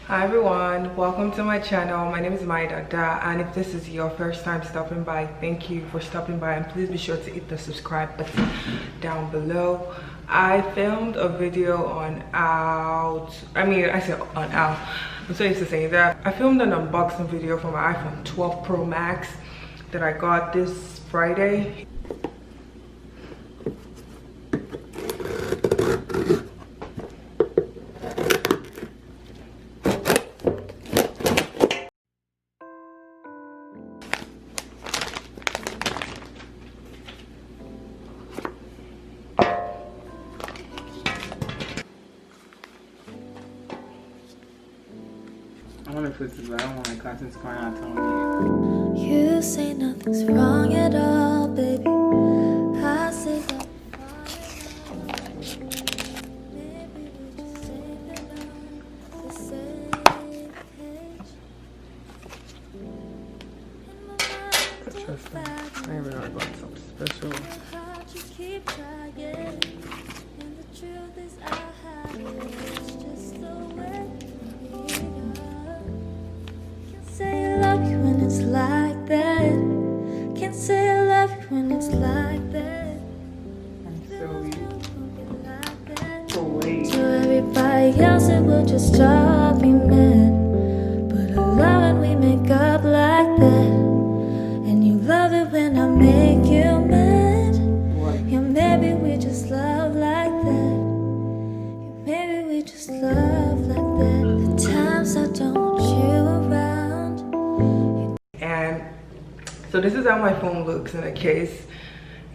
Hi everyone, welcome to my channel. My name is Mayo Dada, and if this is your first time stopping by, thank you for stopping by, and please be sure to hit the subscribe button down below. I filmed a video on I'm so used to saying that. I filmed an unboxing video for my iPhone 12 Pro Max that I got this Friday. I want to put this, but I don't want my contents coming out telling me. You say nothing's wrong at all, baby. I say that. Maybe we just sing along the same page. In my mind, Interesting. I never know about something special. you keep trying. And the truth is, I have it. It's just the way we are. Can't say I love you when it's like that. Can't say I love you when it's like that. I'm If it so was weak. you, it would be like that. So wait. To everybody else, it would just stop me mad. But I love when we make up like that. And you love it when I make you mad. What? Yeah, maybe we just love like that. Yeah, maybe we just love like that. The times I don't want you around. And so this is how my phone looks in a case,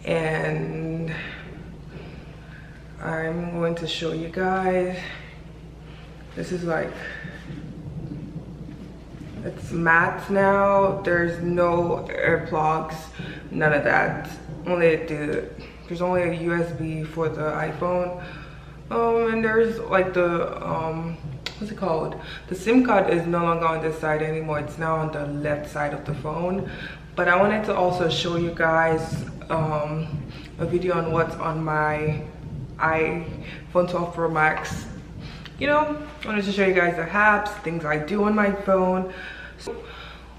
and I'm going to show you guys. This is like, it's matte now. There's no air plugs, none of that. There's only a USB for the iPhone, and there's like the what's it called? The SIM card is no longer on this side anymore. It's now on the left side of the phone. But I wanted to also show you guys a video on what's on my iPhone 12 Pro Max. You know, I wanted to show you guys the apps, things I do on my phone. So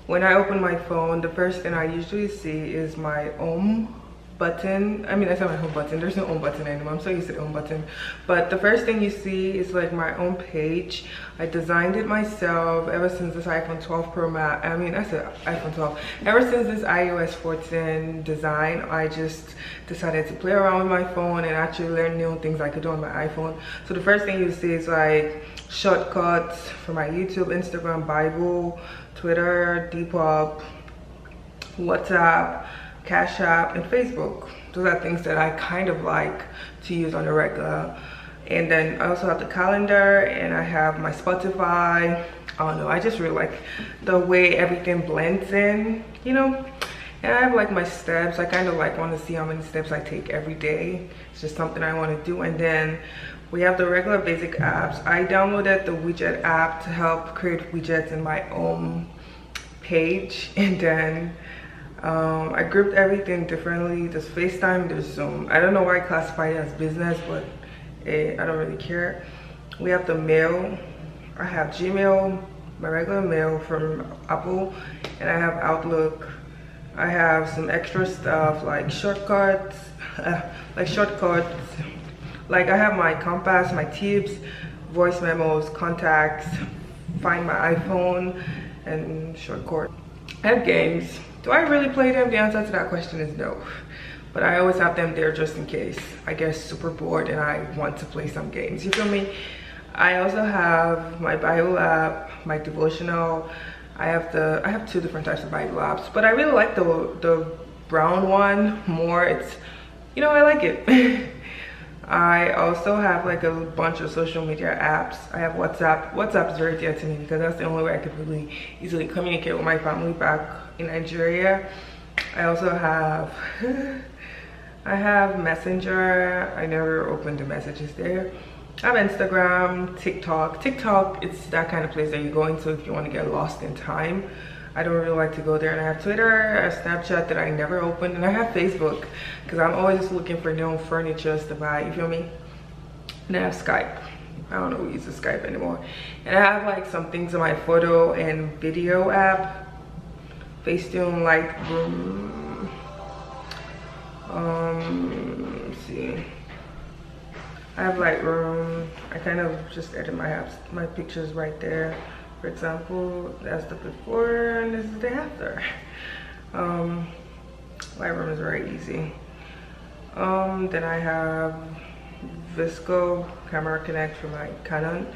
when I open my phone, the first thing I usually see is my home button. I mean, I said my home button. There's no home button anymore. I'm so used to the home button. But the first thing you see is like my own page. I designed it myself ever since this iPhone 12 Pro Max. I mean, I said iPhone 12. Ever since this iOS 14 design, I just decided to play around with my phone and actually learn new things I could do on my iPhone. So the first thing you see is like shortcuts for my YouTube, Instagram, Bible, Twitter, Depop, WhatsApp, Cash App, and Facebook. Those are things that I kind of like to use on a regular. And then I also have the calendar, and I have my Spotify. I don't know, I just really like the way everything blends in, you know. And I have like my steps. I kind of like want to see how many steps I take every day. It's just something I want to do. And then we have the regular basic apps. I downloaded the widget app to help create widgets in my own page, and then I grouped everything differently. There's FaceTime, there's Zoom. I don't know why I classify it as business, but I don't really care. We have the mail. I have Gmail, my regular mail from Apple, and I have Outlook. I have some extra stuff like shortcuts, like I have my compass, my tips, voice memos, contacts, find my iPhone, and shortcut. I have games. Do I really play them? The answer to that question is no. But I always have them there just in case I get super bored and I want to play some games. You feel me? I also have my Bible app, my devotional. I have two different types of Bible apps, but I really like the brown one more. It's, you know, I like it. I also have like a bunch of social media apps. I have WhatsApp. WhatsApp is very dear to me because that's the only way I could really easily communicate with my family back in Nigeria. I also have I have Messenger. I never opened the messages there. I have Instagram, TikTok. TikTok, it's that kind of place that you go into if you want to get lost in time. I don't really like to go there. And I have Twitter, I have Snapchat that I never opened, and I have Facebook because I'm always looking for new furniture to buy, you feel me? And I have Skype. I don't know who uses Skype anymore. And I have like some things in my photo and video app. Facetune, Lightroom. Let's see. I have Lightroom. I kind of just edit my pictures right there. For example, that's the before and this is the after. Lightroom is very easy. Then I have Visco Camera Connect for my Canon,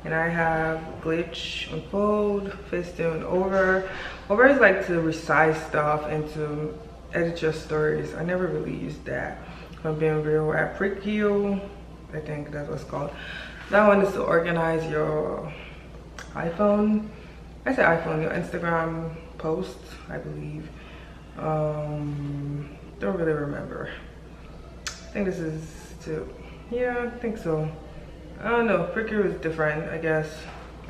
and I have Glitch, Unfold, Facetune, Over. Over is like to resize stuff and to edit your stories. I never really used that. If I'm being real, at Prickill, I think that's what's called. That one is to organize your iPhone. I say iPhone, your Instagram posts, I believe. Don't really remember. I think this is too. Yeah, I think so. I don't know. Prickill is different, I guess.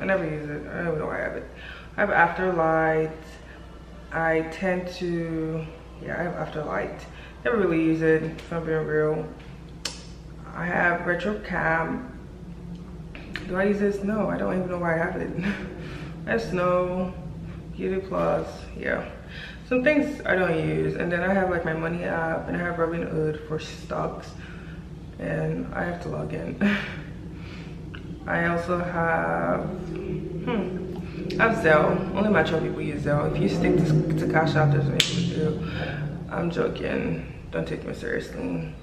I never use it. I don't even know why I have it. I have Afterlight. I tend to, yeah, I have Afterlight. Never really use it, if I'm being real. I have RetroCam. Do I use this? No, I don't even know why I have it. I have Snow, Beauty Plus, yeah. Some things I don't use. And then I have like my money app, and I have Robinhood for stocks. And I have to log in. I also have, I have Zelle. Only mature people use Zelle. If you stick to Cash App, there's nothing to do. I'm joking. Don't take me seriously.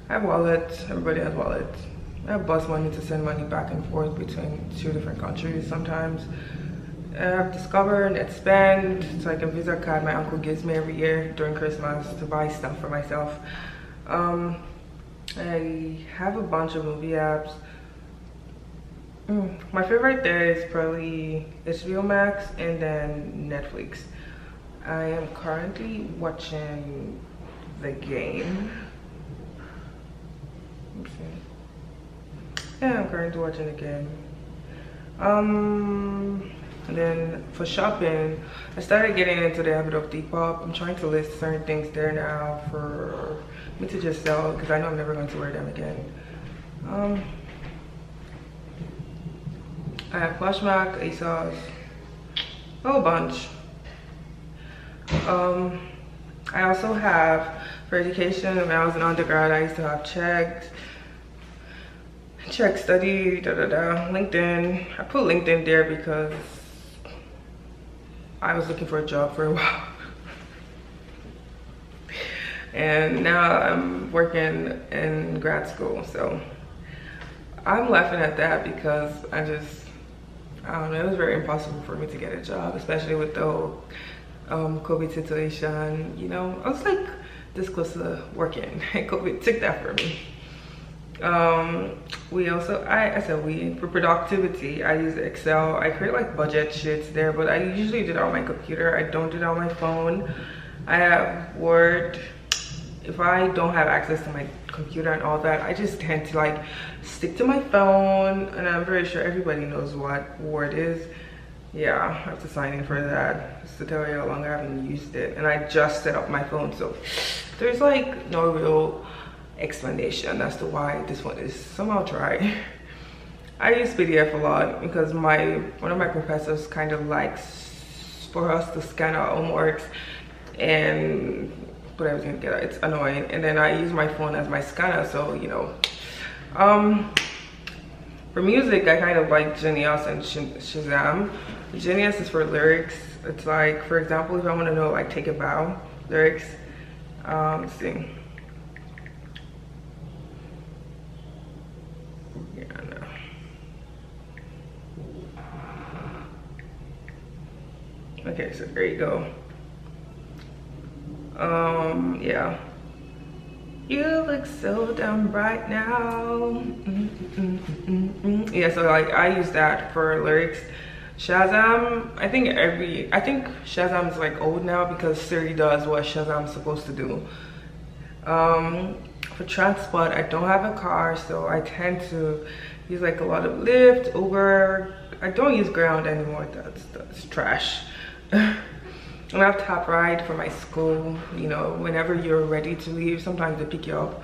I have wallets. Everybody has wallets. I have bus money to send money back and forth between 2 different countries sometimes. I have Discover, NetSpend. It's like a Visa card my uncle gives me every year during Christmas to buy stuff for myself. I have a bunch of movie apps. My favorite there is probably HBO Max and then Netflix. I am currently watching The Game. Let's see. Yeah, I'm currently watching The Game. And then for shopping, I started getting into the habit of Depop. I'm trying to list certain things there now for me to just sell because I know I'm never going to wear them again. I have Poshmark, ASOS, a whole bunch. I also have, for education, when I was an undergrad, I used to have Check Study, LinkedIn. I put LinkedIn there because I was looking for a job for a while. And now I'm working in grad school, so I'm laughing at that because I don't know, it was very impossible for me to get a job, especially with the whole COVID situation. You know, I was like this close to working and COVID took that from me. We also, I said we, for productivity, I use Excel. I create like budget sheets there, but I usually do it on my computer. I don't do it on my phone. I have Word. If I don't have access to my computer and all that, I just tend to like stick to my phone, and I'm very sure everybody knows what Word is. Yeah, I have to sign in for that, just to tell you how long I haven't used it. And I just set up my phone, so there's like no real explanation as to why this one is somehow dry. I use PDF a lot because one of my professors kind of likes for us to scan our homeworks and put everything together. It's annoying. And then I use my phone as my scanner, so you know. For music, I kind of like Genius and Shazam. Genius is for lyrics. It's like, for example, if I want to know like Take a Bow lyrics, let's see. Yeah, no. Okay, so there you go. Yeah. You look so damn bright now. Yeah, so like I use that for lyrics. Shazam, I think Shazam is like old now because Siri does what Shazam's supposed to do. For transport, I don't have a car, so I tend to use like a lot of Lyft, Uber. I don't use Ground anymore. That's trash. I have Tap Ride for my school. You know, whenever you're ready to leave, sometimes they pick you up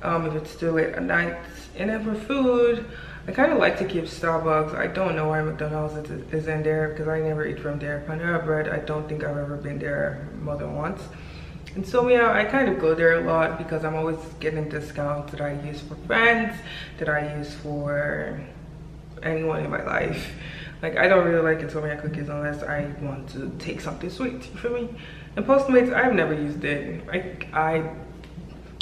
if it's too late at night. And then for food, I kind of like to keep Starbucks. I don't know why McDonald's is in there because I never eat from there. Panera Bread, I don't think I've ever been there more than once. And so yeah, I kind of go there a lot because I'm always getting discounts that I use for friends, that I use for anyone in my life. Like, I don't really like Atomic cookies unless I want to take something sweet, you feel me? And Postmates, I've never used it. I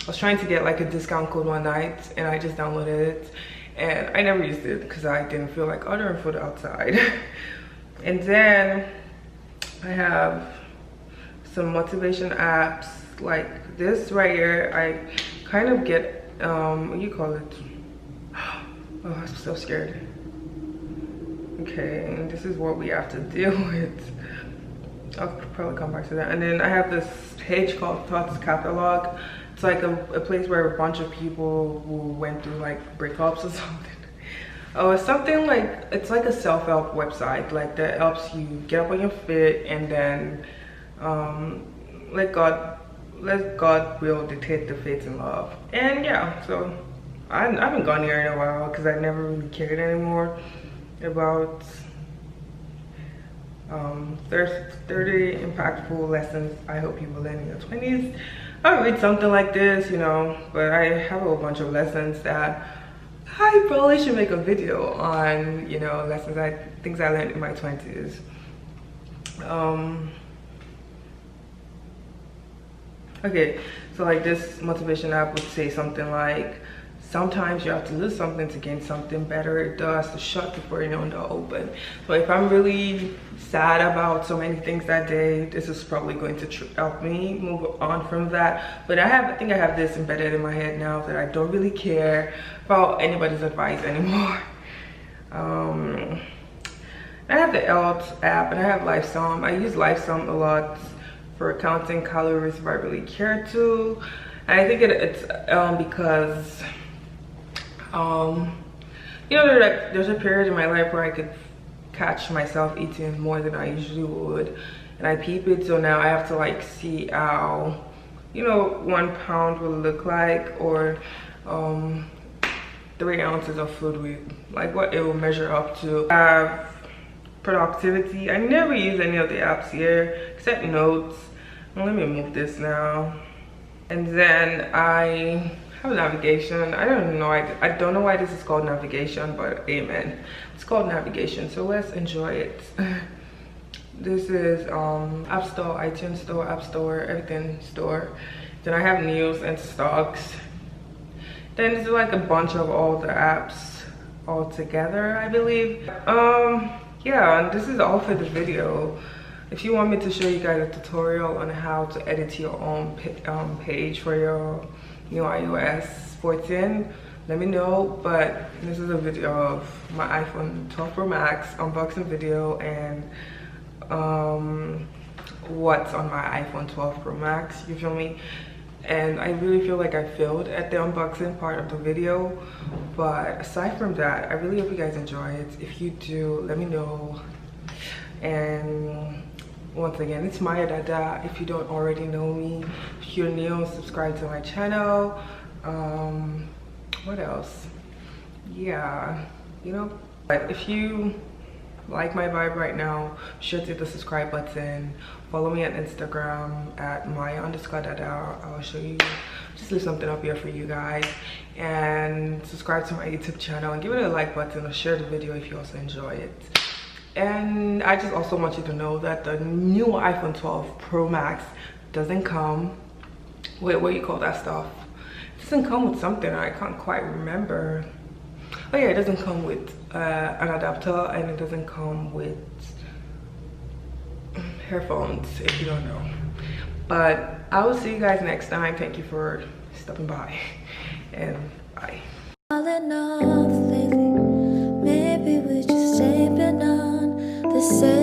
was trying to get like a discount code one night and I just downloaded it and I never used it because I didn't feel like ordering food outside. And then I have some motivation apps like this right here. I kind of get what do you call it? Oh, I'm so scared. Okay, and this is what we have to deal with. I'll probably come back to that. And then I have this page called Thoughts Catalog. It's like a place where a bunch of people who went through like breakups or something. Oh, it's something like, it's like a self-help website like that helps you get up on your feet and then let God will dictate the fates in love. And yeah, so I haven't gone here in a while because I never really cared anymore about 30 impactful lessons I hope you will learn in your 20s. I'll read something like this, you know, but I have a whole bunch of lessons that I probably should make a video on, you know, things I learned in my 20s. Okay, so like this motivation app would say something like, sometimes you have to lose something to gain something better. It does to shut the door and the open. So if I'm really sad about so many things that day, this is probably going to help me move on from that. But I think I have this embedded in my head now that I don't really care about anybody's advice anymore. I have the Health app and I have LifeSum. I use LifeSum a lot for counting calories if I really care to. And I think it's because you know, there's a period in my life where I could catch myself eating more than I usually would, and I peep it. So now I have to like see how, you know, 1 pound will look like, or 3 ounces of food weight, like what it will measure up to. I have productivity. I never use any of the apps here except Notes. Let me move this now. And then I have navigation. I don't know why this is called navigation, but amen, it's called navigation, so let's enjoy it. This is App Store, iTunes Store, App Store, everything store. Then I have news and stocks. Then this is like a bunch of all the apps all together, I believe. Yeah, and this is all for the video. If you want me to show you guys a tutorial on how to edit your own page for your new iOS 14, let me know. But this is a video of my iPhone 12 Pro Max unboxing video and what's on my iPhone 12 Pro Max, you feel me? And I really feel like I failed at the unboxing part of the video, but aside from that, I really hope you guys enjoy it. If you do, let me know. And once again, it's Mayo Dada. If you don't already know me, if you're new, subscribe to my channel. What else? Yeah, you know. But if you like my vibe right now, be sure to hit the subscribe button. Follow me on Instagram at Mayo_Dada. I'll show you, just leave something up here for you guys. And subscribe to my YouTube channel and give it a like button or share the video if you also enjoy it. And I just also want you to know that the new iPhone 12 Pro Max doesn't come with, what do you call that stuff? It doesn't come with something I can't quite remember. Oh yeah, it doesn't come with an adapter, and it doesn't come with earphones, if you don't know. But I will see you guys next time. Thank you for stopping by, and bye. Falling off lately, maybe we just ain't been on the same.